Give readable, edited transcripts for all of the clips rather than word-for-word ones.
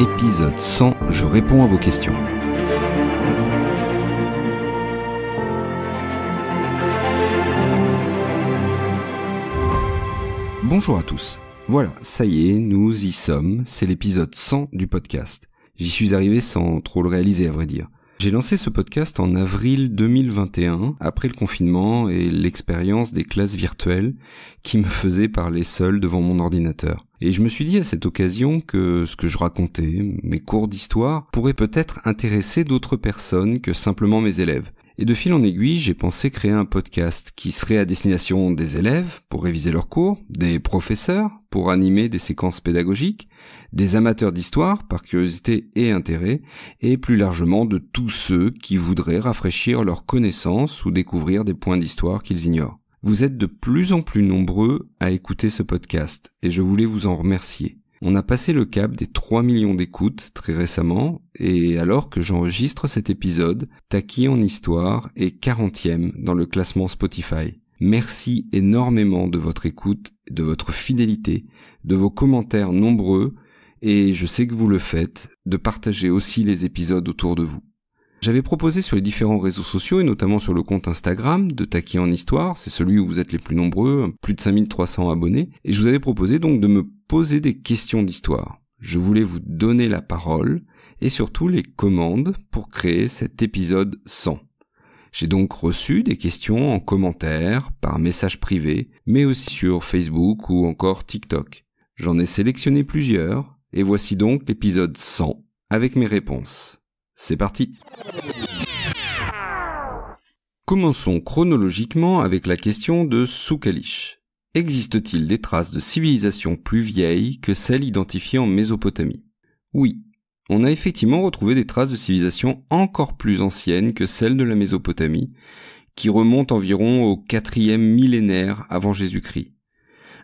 Épisode 100, je réponds à vos questions. Bonjour à tous. Voilà, ça y est, nous y sommes, c'est l'épisode 100 du podcast. J'y suis arrivé sans trop le réaliser à vrai dire. J'ai lancé ce podcast en avril 2021, après le confinement et l'expérience des classes virtuelles qui me faisaient parler seul devant mon ordinateur. Et je me suis dit à cette occasion que ce que je racontais, mes cours d'histoire, pourrait peut-être intéresser d'autres personnes que simplement mes élèves. Et de fil en aiguille, j'ai pensé créer un podcast qui serait à destination des élèves pour réviser leurs cours, des professeurs pour animer des séquences pédagogiques, des amateurs d'histoire par curiosité et intérêt, et plus largement de tous ceux qui voudraient rafraîchir leurs connaissances ou découvrir des points d'histoire qu'ils ignorent. Vous êtes de plus en plus nombreux à écouter ce podcast, et je voulais vous en remercier. On a passé le cap des 3 millions d'écoutes très récemment, et alors que j'enregistre cet épisode, Taki en Histoire est 40e dans le classement Spotify. Merci énormément de votre écoute, de votre fidélité, de vos commentaires nombreux, et je sais que vous le faites, de partager aussi les épisodes autour de vous. J'avais proposé sur les différents réseaux sociaux, et notamment sur le compte Instagram de Taki en Histoire, c'est celui où vous êtes les plus nombreux, plus de 5300 abonnés, et je vous avais proposé donc de me poser des questions d'histoire. Je voulais vous donner la parole, et surtout les commandes pour créer cet épisode 100. J'ai donc reçu des questions en commentaire, par message privé, mais aussi sur Facebook ou encore TikTok. J'en ai sélectionné plusieurs, et voici donc l'épisode 100 avec mes réponses. C'est parti. Commençons chronologiquement avec la question de Soukalish. Existe-t-il des traces de civilisation plus vieilles que celles identifiées en Mésopotamie ? Oui, on a effectivement retrouvé des traces de civilisation encore plus anciennes que celles de la Mésopotamie, qui remontent environ au 4e millénaire avant Jésus-Christ.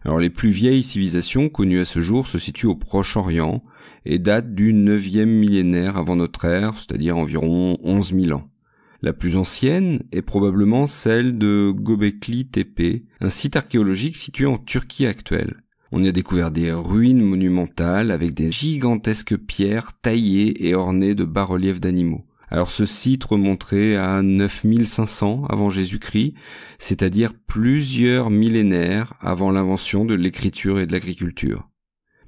Alors les plus vieilles civilisations connues à ce jour se situent au Proche-Orient et datent du 9e millénaire avant notre ère, c'est-à-dire environ 11 000 ans. La plus ancienne est probablement celle de Göbekli Tepe, un site archéologique situé en Turquie actuelle. On y a découvert des ruines monumentales avec des gigantesques pierres taillées et ornées de bas-reliefs d'animaux. Alors ce site remonterait à 9500 avant Jésus-Christ, c'est-à-dire plusieurs millénaires avant l'invention de l'écriture et de l'agriculture.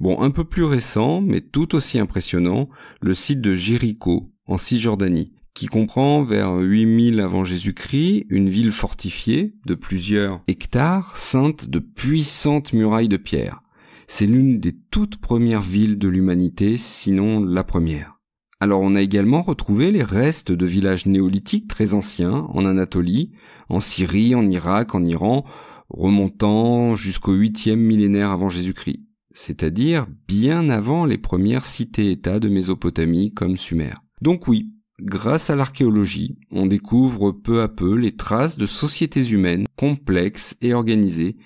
Bon, un peu plus récent, mais tout aussi impressionnant, le site de Jéricho, en Cisjordanie, qui comprend vers 8000 avant Jésus-Christ une ville fortifiée de plusieurs hectares, ceinte de puissantes murailles de pierre. C'est l'une des toutes premières villes de l'humanité, sinon la première. Alors on a également retrouvé les restes de villages néolithiques très anciens en Anatolie, en Syrie, en Irak, en Iran, remontant jusqu'au 8e millénaire avant Jésus-Christ, c'est-à-dire bien avant les premières cités-États de Mésopotamie comme Sumer. Donc oui, grâce à l'archéologie, on découvre peu à peu les traces de sociétés humaines complexes et organisées,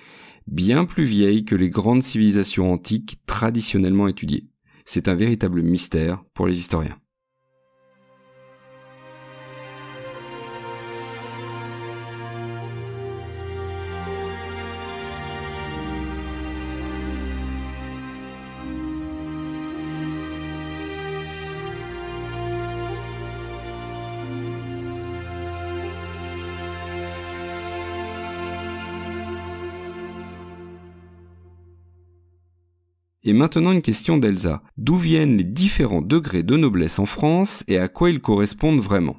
bien plus vieilles que les grandes civilisations antiques traditionnellement étudiées. C'est un véritable mystère pour les historiens. Et maintenant une question d'Elsa. D'où viennent les différents degrés de noblesse en France et à quoi ils correspondent vraiment ?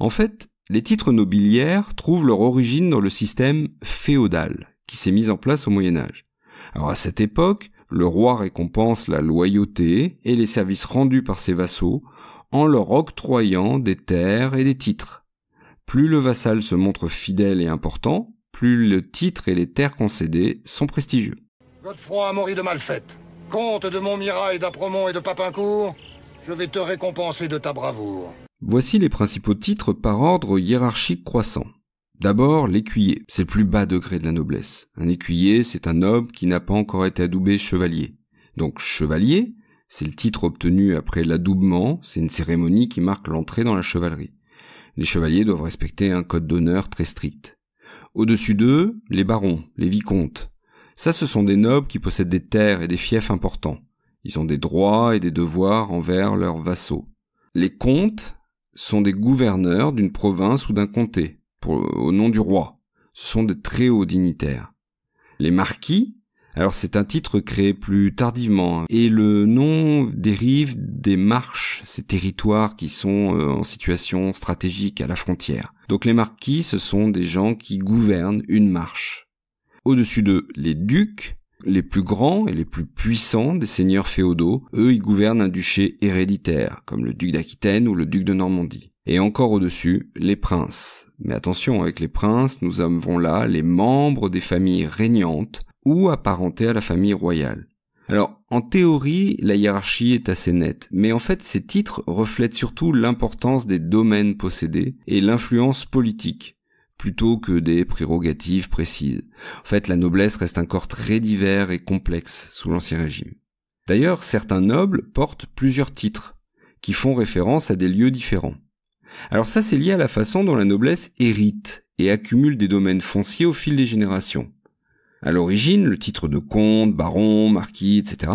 En fait, les titres nobiliaires trouvent leur origine dans le système féodal qui s'est mis en place au Moyen-Âge. Alors à cette époque, le roi récompense la loyauté et les services rendus par ses vassaux en leur octroyant des terres et des titres. Plus le vassal se montre fidèle et important, plus le titre et les terres concédées sont prestigieux. Godefroy Amaury de Malfette, comte de Montmirail, d'Apremont et de Papincourt, je vais te récompenser de ta bravoure. Voici les principaux titres par ordre hiérarchique croissant. D'abord, l'écuyer, c'est le plus bas degré de la noblesse. Un écuyer, c'est un noble qui n'a pas encore été adoubé chevalier. Donc chevalier, c'est le titre obtenu après l'adoubement, c'est une cérémonie qui marque l'entrée dans la chevalerie. Les chevaliers doivent respecter un code d'honneur très strict. Au-dessus d'eux, les barons, les vicomtes. Ça, ce sont des nobles qui possèdent des terres et des fiefs importants. Ils ont des droits et des devoirs envers leurs vassaux. Les comtes sont des gouverneurs d'une province ou d'un comté, au nom du roi. Ce sont de très hauts dignitaires. Les marquis, alors c'est un titre créé plus tardivement, et le nom dérive des marches, ces territoires qui sont en situation stratégique à la frontière. Donc les marquis, ce sont des gens qui gouvernent une marche. Au-dessus d'eux, les ducs, les plus grands et les plus puissants des seigneurs féodaux, eux, ils gouvernent un duché héréditaire, comme le duc d'Aquitaine ou le duc de Normandie. Et encore au-dessus, les princes. Mais attention, avec les princes, nous avons là les membres des familles régnantes ou apparentés à la famille royale. Alors, en théorie, la hiérarchie est assez nette, mais en fait, ces titres reflètent surtout l'importance des domaines possédés et l'influence politique, plutôt que des prérogatives précises. En fait, la noblesse reste un corps très divers et complexe sous l'Ancien Régime. D'ailleurs, certains nobles portent plusieurs titres, qui font référence à des lieux différents. Alors ça, c'est lié à la façon dont la noblesse hérite et accumule des domaines fonciers au fil des générations. À l'origine, le titre de comte, baron, marquis, etc.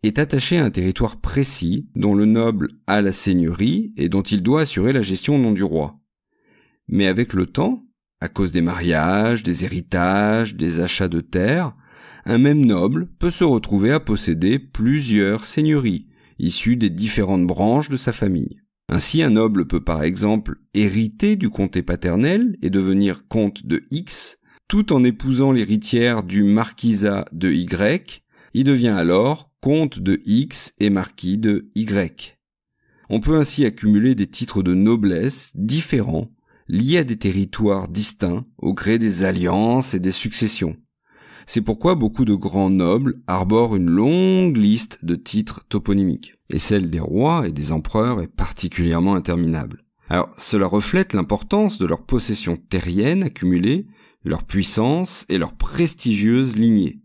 est attaché à un territoire précis dont le noble a la seigneurie et dont il doit assurer la gestion au nom du roi. Mais avec le temps, à cause des mariages, des héritages, des achats de terres, un même noble peut se retrouver à posséder plusieurs seigneuries, issues des différentes branches de sa famille. Ainsi, un noble peut par exemple hériter du comté paternel et devenir comte de X, tout en épousant l'héritière du marquisat de Y, il devient alors comte de X et marquis de Y. On peut ainsi accumuler des titres de noblesse différents, liés à des territoires distincts au gré des alliances et des successions. C'est pourquoi beaucoup de grands nobles arborent une longue liste de titres toponymiques, et celle des rois et des empereurs est particulièrement interminable. Alors, cela reflète l'importance de leurs possessions terriennes accumulées, leur puissance et leur prestigieuse lignée,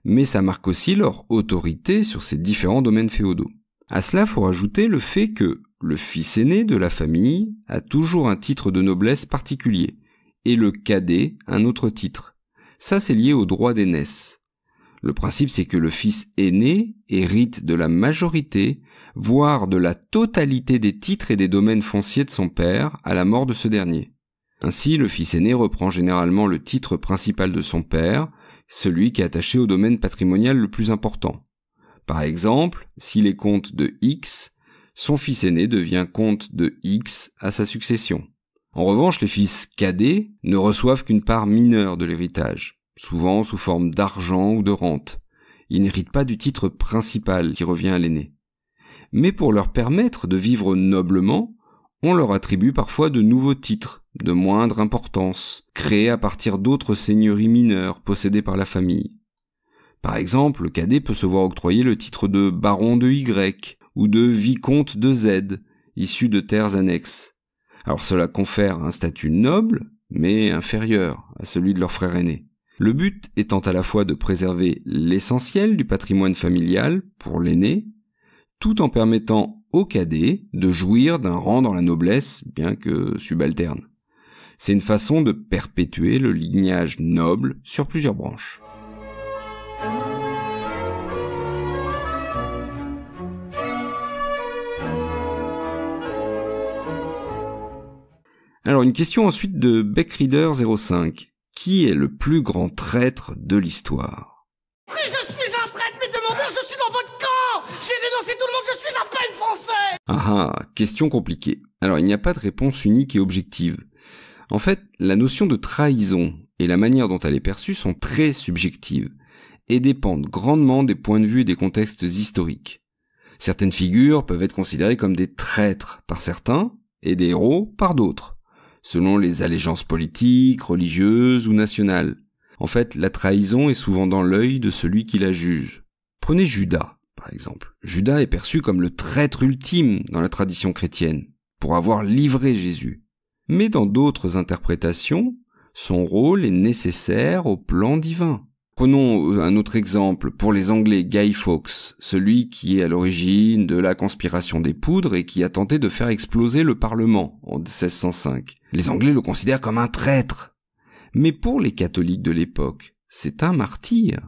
mais ça marque aussi leur autorité sur ces différents domaines féodaux. À cela, faut rajouter le fait que le fils aîné de la famille a toujours un titre de noblesse particulier, et le cadet un autre titre. Ça, c'est lié au droit d'aînesse. Le principe, c'est que le fils aîné hérite de la majorité, voire de la totalité des titres et des domaines fonciers de son père à la mort de ce dernier. Ainsi, le fils aîné reprend généralement le titre principal de son père, celui qui est attaché au domaine patrimonial le plus important. Par exemple, s'il est comte de X, son fils aîné devient comte de X à sa succession. En revanche, les fils cadets ne reçoivent qu'une part mineure de l'héritage, souvent sous forme d'argent ou de rente. Ils n'héritent pas du titre principal qui revient à l'aîné. Mais pour leur permettre de vivre noblement, on leur attribue parfois de nouveaux titres, de moindre importance, créés à partir d'autres seigneuries mineures possédées par la famille. Par exemple, le cadet peut se voir octroyer le titre de baron de Y ou de vicomte de Z, issu de terres annexes. Alors cela confère un statut noble, mais inférieur à celui de leur frère aîné. Le but étant à la fois de préserver l'essentiel du patrimoine familial pour l'aîné, tout en permettant au cadet de jouir d'un rang dans la noblesse, bien que subalterne. C'est une façon de perpétuer le lignage noble sur plusieurs branches. Alors une question ensuite de Beckreader05. Qui est le plus grand traître de l'histoire? Mais je suis un traître, mais demandez, je suis dans votre camp! J'ai dénoncé tout le monde, je suis à peine français! Ah, question compliquée. Alors il n'y a pas de réponse unique et objective. En fait, la notion de trahison et la manière dont elle est perçue sont très subjectives et dépendent grandement des points de vue et des contextes historiques. Certaines figures peuvent être considérées comme des traîtres par certains et des héros par d'autres, selon les allégeances politiques, religieuses ou nationales. En fait, la trahison est souvent dans l'œil de celui qui la juge. Prenez Judas, par exemple. Judas est perçu comme le traître ultime dans la tradition chrétienne, pour avoir livré Jésus. Mais dans d'autres interprétations, son rôle est nécessaire au plan divin. Prenons un autre exemple, pour les Anglais, Guy Fawkes, celui qui est à l'origine de la conspiration des poudres et qui a tenté de faire exploser le Parlement en 1605. Les Anglais le considèrent comme un traître. Mais pour les catholiques de l'époque, c'est un martyr.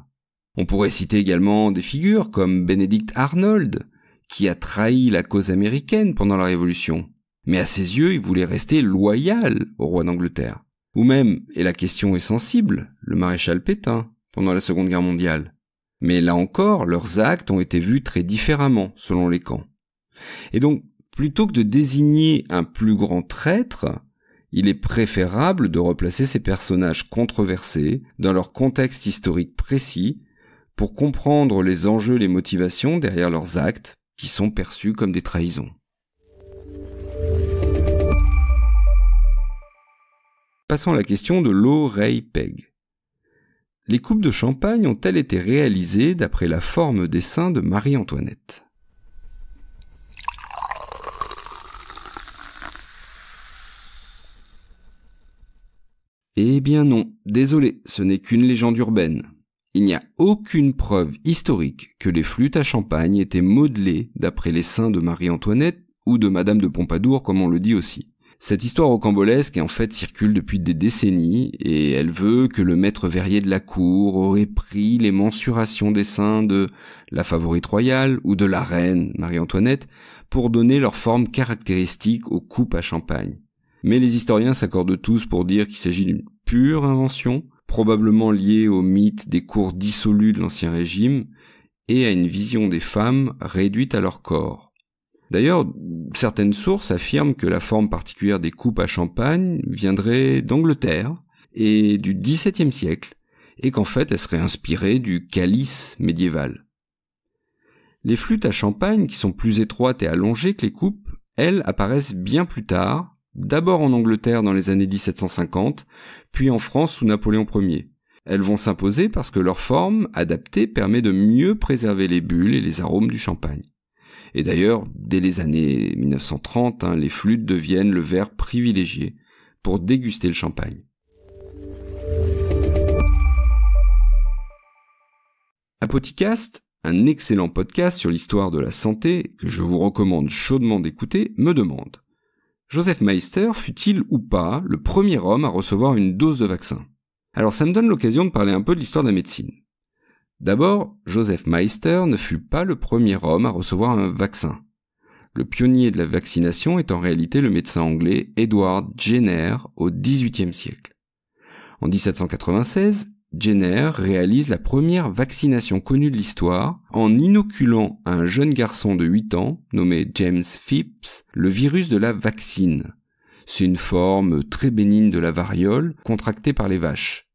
On pourrait citer également des figures comme Benedict Arnold, qui a trahi la cause américaine pendant la Révolution, mais à ses yeux, il voulait rester loyal au roi d'Angleterre. Ou même, et la question est sensible, le maréchal Pétain, pendant la Seconde Guerre mondiale. Mais là encore, leurs actes ont été vus très différemment selon les camps. Et donc, plutôt que de désigner un plus grand traître, il est préférable de replacer ces personnages controversés dans leur contexte historique précis pour comprendre les enjeux et les motivations derrière leurs actes qui sont perçus comme des trahisons. Passons à la question de Lo Ray Peg. Les coupes de champagne ont-elles été réalisées d'après la forme des seins de Marie-Antoinette ? Eh bien non, désolé, ce n'est qu'une légende urbaine. Il n'y a aucune preuve historique que les flûtes à champagne étaient modelées d'après les seins de Marie-Antoinette ou de Madame de Pompadour comme on le dit aussi. Cette histoire rocambolesque en fait circule depuis des décennies et elle veut que le maître verrier de la cour aurait pris les mensurations des seins de la favorite royale ou de la reine Marie-Antoinette pour donner leur forme caractéristique aux coupes à champagne. Mais les historiens s'accordent tous pour dire qu'il s'agit d'une pure invention, probablement liée au mythe des cours dissolus de l'Ancien Régime et à une vision des femmes réduite à leur corps. D'ailleurs, certaines sources affirment que la forme particulière des coupes à champagne viendrait d'Angleterre et du XVIIe siècle, et qu'en fait elle serait inspirée du calice médiéval. Les flûtes à champagne, qui sont plus étroites et allongées que les coupes, elles apparaissent bien plus tard, d'abord en Angleterre dans les années 1750, puis en France sous Napoléon Ier. Elles vont s'imposer parce que leur forme adaptée permet de mieux préserver les bulles et les arômes du champagne. Et d'ailleurs, dès les années 1930, les flûtes deviennent le verre privilégié pour déguster le champagne. Apothicaste, un excellent podcast sur l'histoire de la santé que je vous recommande chaudement d'écouter, me demande: Joseph Meister fut-il ou pas le premier homme à recevoir une dose de vaccin ? Alors ça me donne l'occasion de parler un peu de l'histoire de la médecine. D'abord, Joseph Meister ne fut pas le premier homme à recevoir un vaccin. Le pionnier de la vaccination est en réalité le médecin anglais Edward Jenner au XVIIIe siècle. En 1796, Jenner réalise la première vaccination connue de l'histoire en inoculant à un jeune garçon de 8 ans, nommé James Phipps, le virus de la vaccine. C'est une forme très bénigne de la variole contractée par les vaches.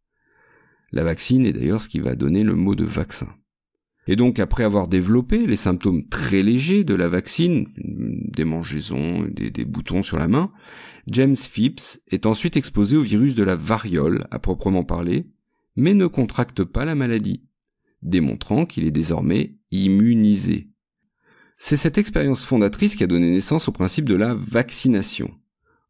La vaccine est d'ailleurs ce qui va donner le mot de vaccin. Et donc après avoir développé les symptômes très légers de la vaccine, des mangeaisons, des boutons sur la main, James Phipps est ensuite exposé au virus de la variole à proprement parler, mais ne contracte pas la maladie, démontrant qu'il est désormais immunisé. C'est cette expérience fondatrice qui a donné naissance au principe de la vaccination,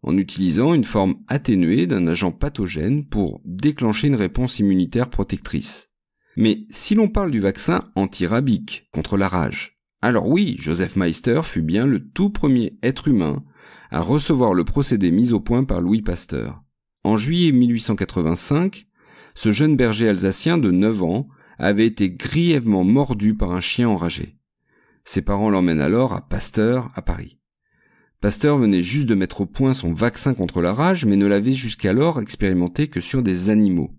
en utilisant une forme atténuée d'un agent pathogène pour déclencher une réponse immunitaire protectrice. Mais si l'on parle du vaccin antirabique contre la rage, alors oui, Joseph Meister fut bien le tout premier être humain à recevoir le procédé mis au point par Louis Pasteur. En juillet 1885, ce jeune berger alsacien de 9 ans avait été grièvement mordu par un chien enragé. Ses parents l'emmènent alors à Pasteur, à Paris. Pasteur venait juste de mettre au point son vaccin contre la rage, mais ne l'avait jusqu'alors expérimenté que sur des animaux.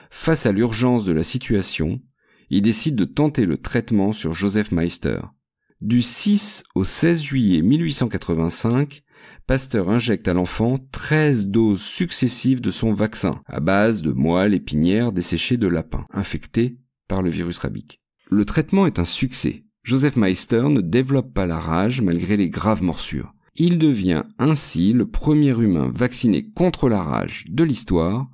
Face à l'urgence de la situation, il décide de tenter le traitement sur Joseph Meister. Du 6 au 16 juillet 1885, Pasteur injecte à l'enfant 13 doses successives de son vaccin, à base de moelle épinière desséchée de lapins, infectés par le virus rabique. Le traitement est un succès. Joseph Meister ne développe pas la rage malgré les graves morsures. Il devient ainsi le premier humain vacciné contre la rage de l'histoire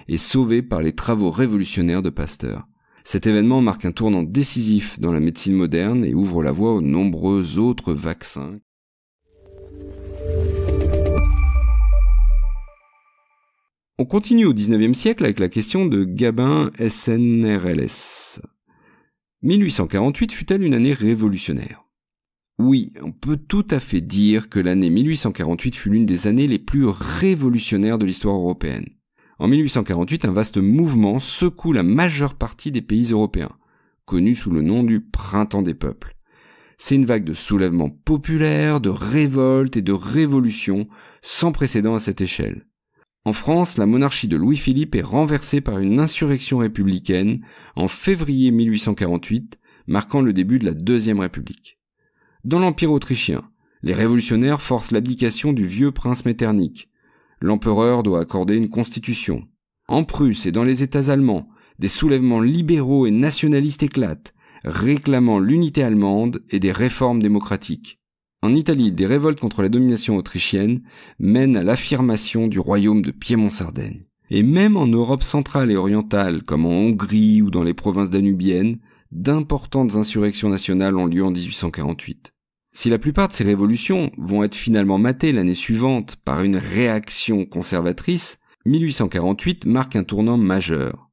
et sauvé par les travaux révolutionnaires de Pasteur. Cet événement marque un tournant décisif dans la médecine moderne et ouvre la voie aux nombreux autres vaccins. On continue au XIXe siècle avec la question de Gabin SNRLS. 1848 fut-elle une année révolutionnaire ? Oui, on peut tout à fait dire que l'année 1848 fut l'une des années les plus révolutionnaires de l'histoire européenne. En 1848, un vaste mouvement secoue la majeure partie des pays européens. connue sous le nom du Printemps des peuples. C'est une vague de soulèvements populaires, de révoltes et de révolutions sans précédent à cette échelle. En France, la monarchie de Louis-Philippe est renversée par une insurrection républicaine en février 1848, marquant le début de la Deuxième République. Dans l'Empire autrichien, les révolutionnaires forcent l'abdication du vieux prince Metternich. L'empereur doit accorder une constitution. En Prusse et dans les États allemands, des soulèvements libéraux et nationalistes éclatent, réclamant l'unité allemande et des réformes démocratiques. En Italie, des révoltes contre la domination autrichienne mènent à l'affirmation du royaume de Piémont-Sardaigne. Et même en Europe centrale et orientale, comme en Hongrie ou dans les provinces danubiennes, d'importantes insurrections nationales ont lieu en 1848. Si la plupart de ces révolutions vont être finalement matées l'année suivante par une réaction conservatrice, 1848 marque un tournant majeur.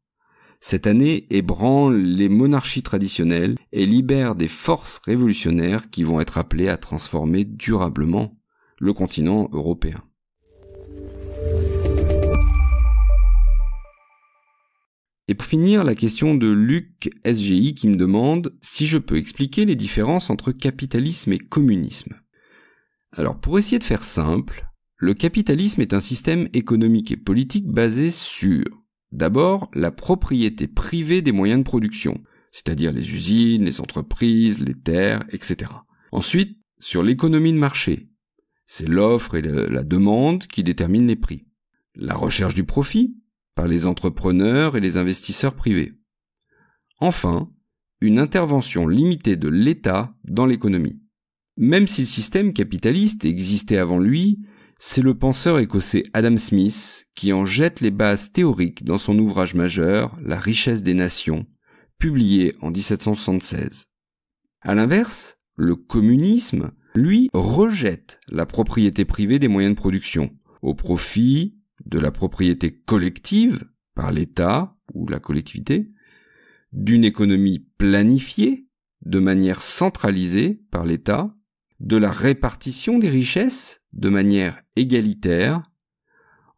Cette année ébranle les monarchies traditionnelles et libère des forces révolutionnaires qui vont être appelées à transformer durablement le continent européen. Et pour finir, la question de Luc SGI qui me demande si je peux expliquer les différences entre capitalisme et communisme. Alors pour essayer de faire simple, le capitalisme est un système économique et politique basé sur d'abord, la propriété privée des moyens de production, c'est-à-dire les usines, les entreprises, les terres, etc. Ensuite, sur l'économie de marché. C'est l'offre et la demande qui déterminent les prix. La recherche du profit, par les entrepreneurs et les investisseurs privés. Enfin, une intervention limitée de l'État dans l'économie. Même si le système capitaliste existait avant lui, c'est le penseur écossais Adam Smith qui en jette les bases théoriques dans son ouvrage majeur La richesse des nations, publié en 1776. À l'inverse, le communisme, lui, rejette la propriété privée des moyens de production, au profit de la propriété collective par l'État ou la collectivité, d'une économie planifiée de manière centralisée par l'État, de la répartition des richesses de manière égalitaire,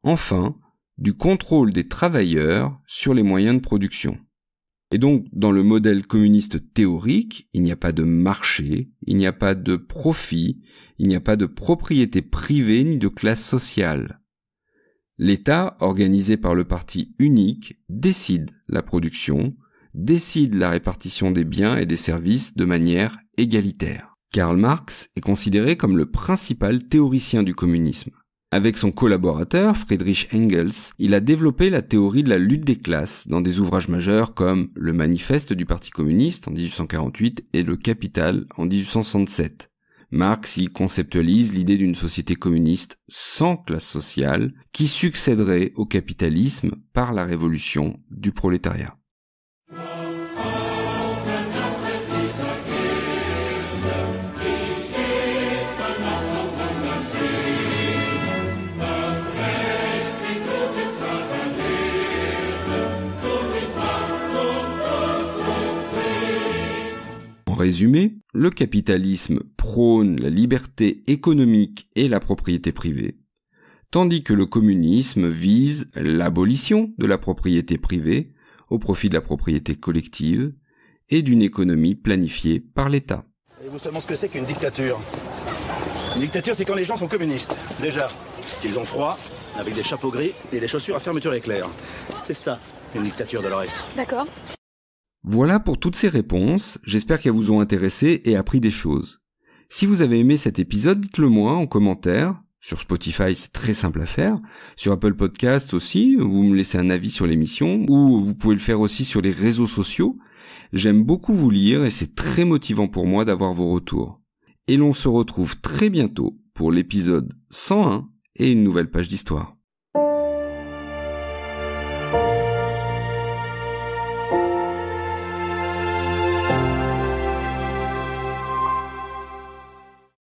enfin, du contrôle des travailleurs sur les moyens de production. Et donc, dans le modèle communiste théorique, il n'y a pas de marché, il n'y a pas de profit, il n'y a pas de propriété privée ni de classe sociale. L'État, organisé par le parti unique, décide la production, décide la répartition des biens et des services de manière égalitaire. Karl Marx est considéré comme le principal théoricien du communisme. Avec son collaborateur, Friedrich Engels, il a développé la théorie de la lutte des classes dans des ouvrages majeurs comme le Manifeste du Parti communiste en 1848 et le Capital en 1867. Marx y conceptualise l'idée d'une société communiste sans classe sociale qui succéderait au capitalisme par la révolution du prolétariat. En résumé, le capitalisme prône la liberté économique et la propriété privée, tandis que le communisme vise l'abolition de la propriété privée au profit de la propriété collective et d'une économie planifiée par l'État. Savez-vous seulement ce que c'est qu'une dictature? Une dictature, c'est quand les gens sont communistes, déjà, qu'ils ont froid, avec des chapeaux gris et des chaussures à fermeture éclair. C'est ça, une dictature, Dolores. D'accord. Voilà pour toutes ces réponses, j'espère qu'elles vous ont intéressé et appris des choses. Si vous avez aimé cet épisode, dites-le moi en commentaire. Sur Spotify, c'est très simple à faire. Sur Apple Podcasts aussi, vous me laissez un avis sur l'émission, ou vous pouvez le faire aussi sur les réseaux sociaux. J'aime beaucoup vous lire et c'est très motivant pour moi d'avoir vos retours. Et l'on se retrouve très bientôt pour l'épisode 101 et une nouvelle page d'histoire.